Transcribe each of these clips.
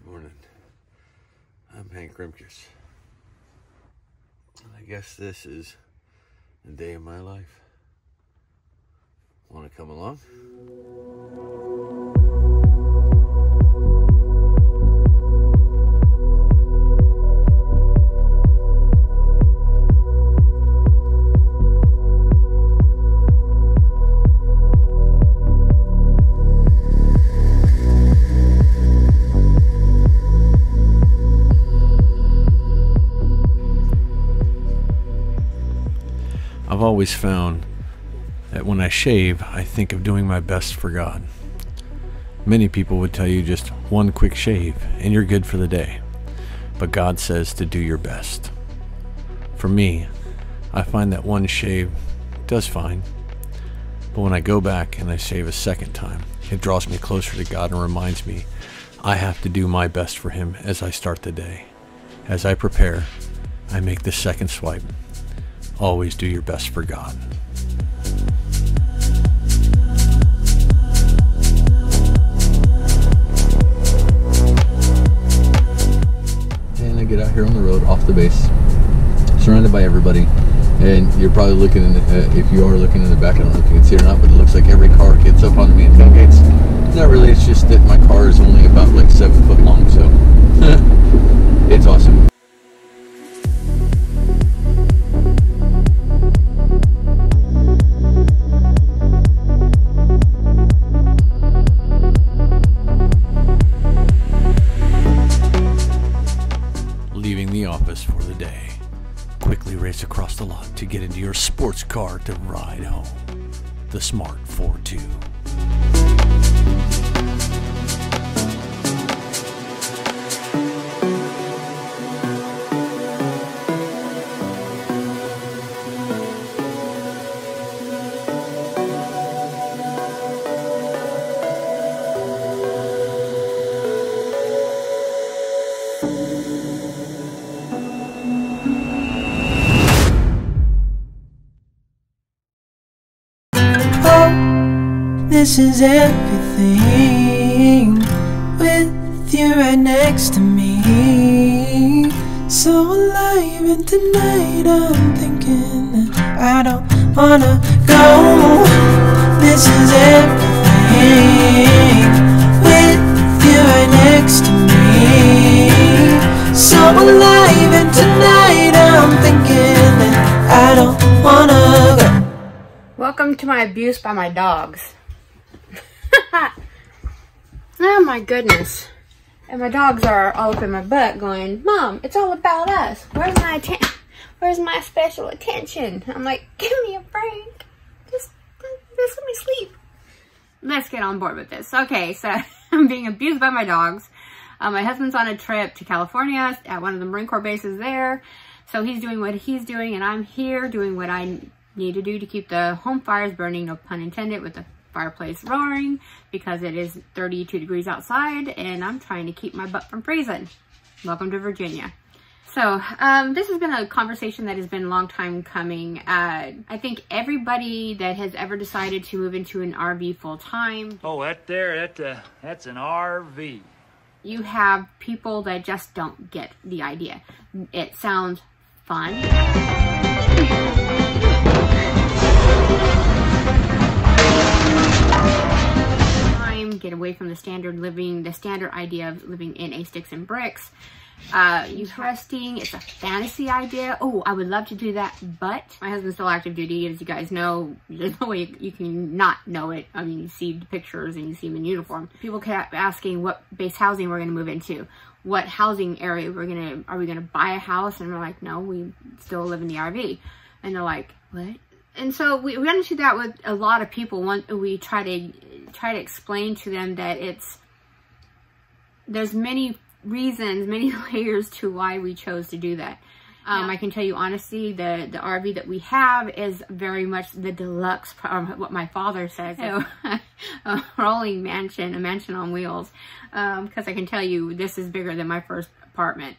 Good morning. I'm Hank Rimkus. I guess this is a day of my life. Want to come along? I've always found that when I shave, I think of doing my best for God. Many people would tell you just one quick shave and you're good for the day. But God says to do your best. For me, I find that one shave does fine. But when I go back and I shave a second time, it draws me closer to God and reminds me I have to do my best for Him as I start the day. As I prepare, I make the second swipe. Always do your best for God. And I get out here on the road, off the base, surrounded by everybody. And you're probably looking in, if you are looking in the back, I don't know if you can see it or not, but it looks like every car gets up onto me and tailgates. Not really, it's just that my car is only about like 7 foot long, so it's awesome. Leaving the office for the day, quickly race across the lot to get into your sports car to ride home. The Smart 4.2. This is everything with you right next to me. So alive, and tonight I'm thinking that I don't wanna go. This is everything with you right next to me. So alive, and tonight I'm thinking that I don't wanna go. Welcome to my abuse by my dogs. Oh my goodness. And my dogs are all up in my butt going, Mom, it's all about us. Where's my special attention? I'm like, give me a break. Just let me sleep. Let's get on board with this. Okay, so I'm being abused by my dogs. My husband's on a trip to California at one of the Marine Corps bases there. So he's doing what he's doing, and I'm here doing what I need to do to keep the home fires burning, no pun intended, with the fireplace roaring, because it is 32 degrees outside and I'm trying to keep my butt from freezing. Welcome to Virginia. So this has been a conversation that has been a long time coming. I think everybody that has ever decided to move into an RV full time. Oh, that's an RV. You have people that just don't get the idea. It sounds fun. Get away from the standard idea of living in a sticks and bricks. Interesting. It's a fantasy idea. Oh, I would love to do that, but my husband's still active duty. As you guys know, there's no way you can not know it. I mean, you see the pictures and you see him in uniform. People kept asking what base housing we're going to move into, what housing area are we gonna buy a house? And we're like, no, we still live in the RV. And they're like, what? And so we run into that with a lot of people. We try to explain to them that there's many reasons, many layers to why we chose to do that. I can tell you honestly, the RV that we have is very much the deluxe, what my father says, a rolling mansion, a mansion on wheels. Because I can tell you, this is bigger than my first apartment.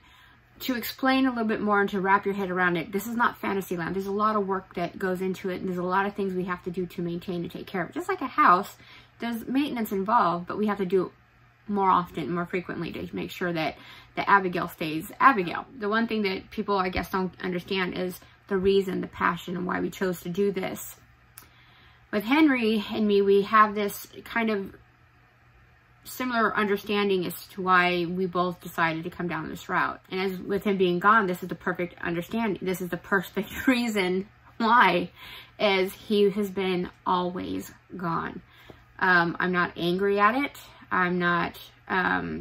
To explain a little bit more and to wrap your head around it, this is not fantasy land. There's a lot of work that goes into it, and there's a lot of things we have to do to maintain and take care of it. Just like a house, there's maintenance involved, but we have to do it more often, more frequently, to make sure that the Abigail stays Abigail. The one thing that people, I guess, don't understand is the reason, the passion, and why we chose to do this. With Henry and me, we have this kind of similar understanding as to why we both decided to come down this route. And as with him being gone, this is the perfect understanding. This is the perfect reason why, is he has been always gone. I'm not angry at it. I'm not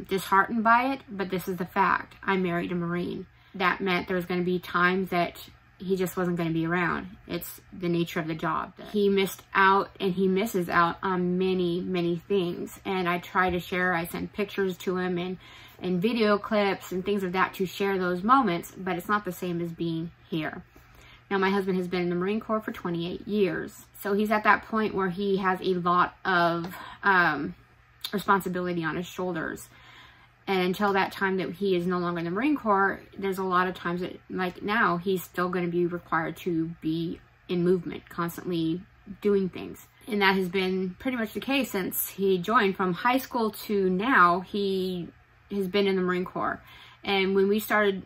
disheartened by it, but this is the fact. I married a Marine. That meant there was going to be times that he just wasn't going to be around. It's the nature of the job. He missed out, and he misses out on many, many things. And I try to share, I send pictures to him and video clips and things of that to share those moments, but it's not the same as being here. Now, my husband has been in the Marine Corps for 28 years. So he's at that point where he has a lot of responsibility on his shoulders. And until that time that he is no longer in the Marine Corps, there's a lot of times that, like now, he's still going to be required to be in movement, constantly doing things. And that has been pretty much the case since he joined. From high school to now, he has been in the Marine Corps. And when we started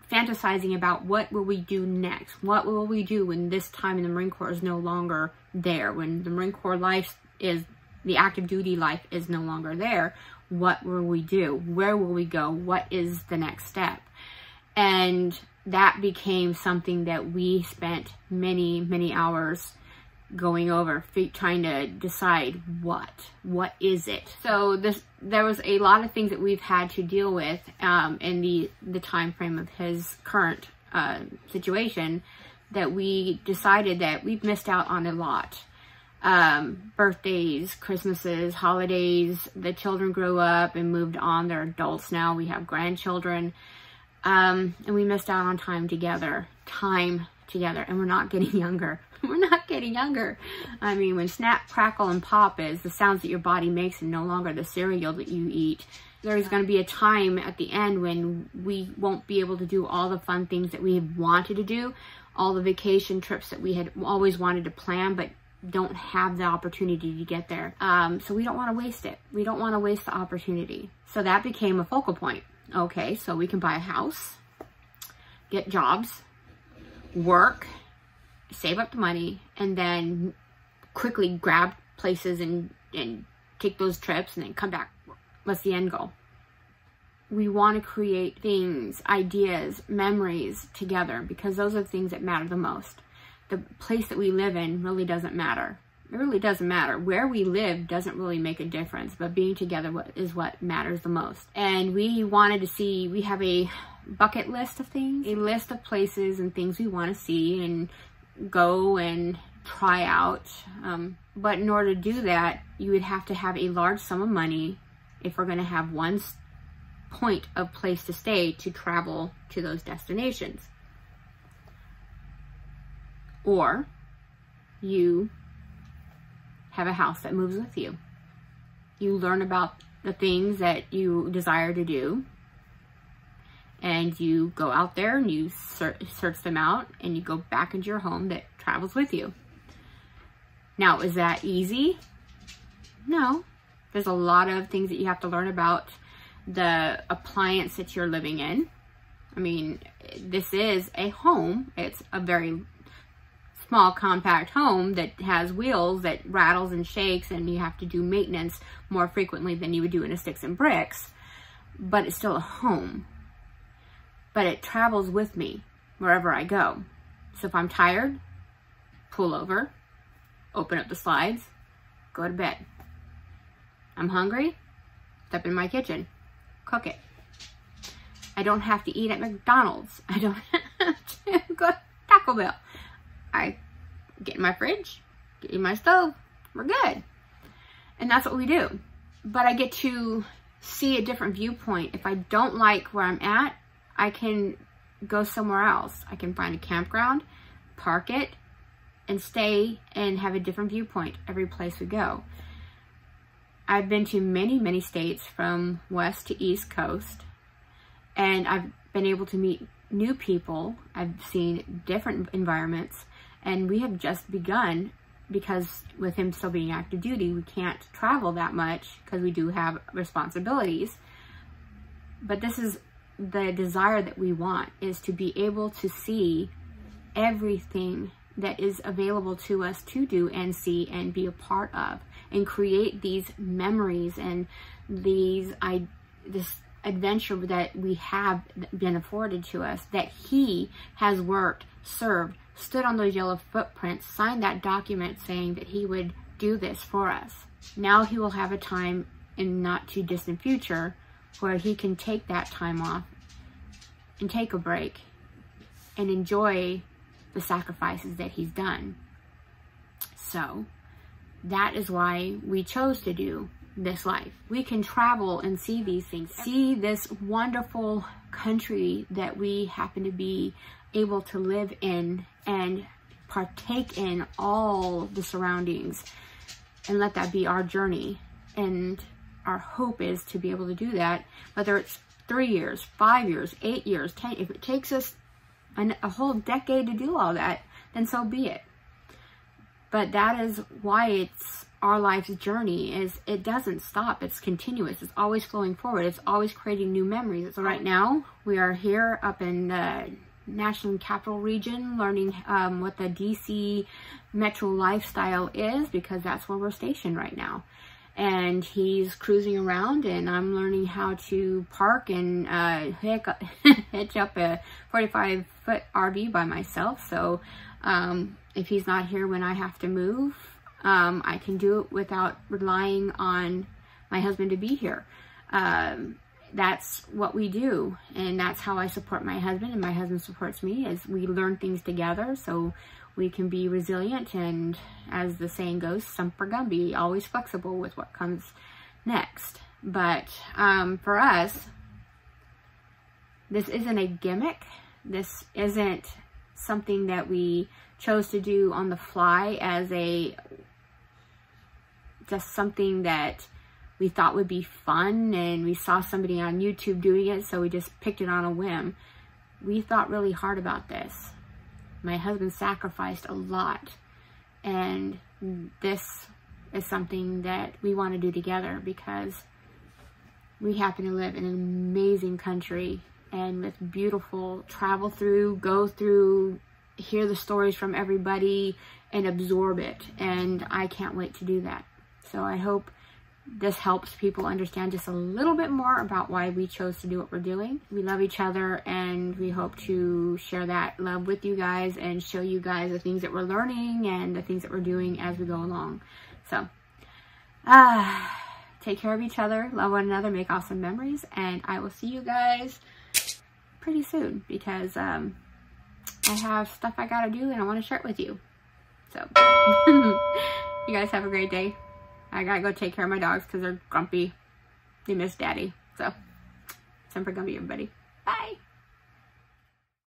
fantasizing about what will we do next, what will we do when this time in the Marine Corps is no longer there, when the Marine Corps life is, the active duty life is no longer there, what will we do? Where will we go? What is the next step? And that became something that we spent many, many hours going over, trying to decide what is it. So there was a lot of things that we've had to deal with in the time frame of his current situation, that we decided that we've missed out on a lot. Birthdays, Christmases, holidays, the children grew up and moved on. They're adults now. We have grandchildren. And we missed out on time together, and we're not getting younger. We're not getting younger. I mean, when snap, crackle, and pop is the sounds that your body makes and no longer the cereal that you eat, there's going to be a time at the end when we won't be able to do all the fun things that we have wanted to do, all the vacation trips that we had always wanted to plan, but don't have the opportunity to get there. So we don't want to waste it. We don't want to waste the opportunity. So that became a focal point. Okay, so we can buy a house, get jobs, work, save up the money, and then quickly grab places and take those trips and then come back. What's the end goal? We want to create things, ideas, memories together, because those are the things that matter the most. The place that we live in really doesn't matter. It really doesn't matter. Where we live doesn't really make a difference, but being together is what matters the most. And we wanted to see, we have a bucket list of things, a list of places and things we want to see and go and try out. But in order to do that, you would have to have a large sum of money if we're going to have one point of place to stay to travel to those destinations. Or you have a house that moves with you. You learn about the things that you desire to do, and you go out there and you search them out, and you go back into your home that travels with you. Now, is that easy? No. There's a lot of things that you have to learn about the appliance that you're living in. I mean, this is a home. It's a very small, compact home that has wheels that rattles and shakes, and you have to do maintenance more frequently than you would do in a sticks and bricks, but it's still a home. But it travels with me wherever I go. So if I'm tired, pull over, open up the slides, go to bed. I'm hungry, step in my kitchen, cook it. I don't have to eat at McDonald's. I don't have to go to Taco Bell. I get in my fridge, get in my stove, we're good. And that's what we do. But I get to see a different viewpoint. If I don't like where I'm at, I can go somewhere else. I can find a campground, park it, and stay and have a different viewpoint every place we go. I've been to many, many states from west to east coast, and I've been able to meet new people. I've seen different environments, and we have just begun because with him still being active duty, we can't travel that much because we do have responsibilities. But this is the desire that we want, is to be able to see everything that is available to us to do and see and be a part of, and create these memories and this adventure that we have been afforded to us, that he has worked, served, stood on those yellow footprints, signed that document saying that he would do this for us. Now he will have a time in not too distant future where he can take that time off and take a break and enjoy the sacrifices that he's done. So that is why we chose to do this life. We can travel and see these things, see this wonderful country that we happen to be able to live in, and partake in all the surroundings, and let that be our journey. And our hope is to be able to do that, whether it's 3 years, 5 years, 8 years, 10. If it takes us a whole decade to do all that, then so be it. But that is why it's our life's journey, is it doesn't stop. It's continuous. It's always flowing forward. It's always creating new memories. So right now we are here up in the National Capital Region, learning what the DC metro lifestyle is, because that's where we're stationed right now. And he's cruising around, and I'm learning how to park and hitch up a 45-foot RV by myself. So if he's not here when I have to move, I can do it without relying on my husband to be here. That's what we do, and that's how I support my husband, and my husband supports me, as we learn things together so we can be resilient, and as the saying goes, semper gumby, always flexible with what comes next. But for us, this isn't a gimmick. This isn't something that we chose to do on the fly as just something that we thought would be fun, and we saw somebody on YouTube doing it, so we just picked it on a whim. We thought really hard about this. My husband sacrificed a lot, and this is something that we want to do together, because we happen to live in an amazing country, and with beautiful travel through, go through, hear the stories from everybody, and absorb it. And I can't wait to do that. So I hope this helps people understand just a little bit more about why we chose to do what we're doing. We love each other, and we hope to share that love with you guys and show you guys the things that we're learning and the things that we're doing as we go along. So, take care of each other, love one another, make awesome memories, and I will see you guys pretty soon, because I have stuff I gotta do and I want to share it with you. So, you guys have a great day. I gotta go take care of my dogs because they're grumpy. They miss daddy. So, semper gumby, everybody. Bye.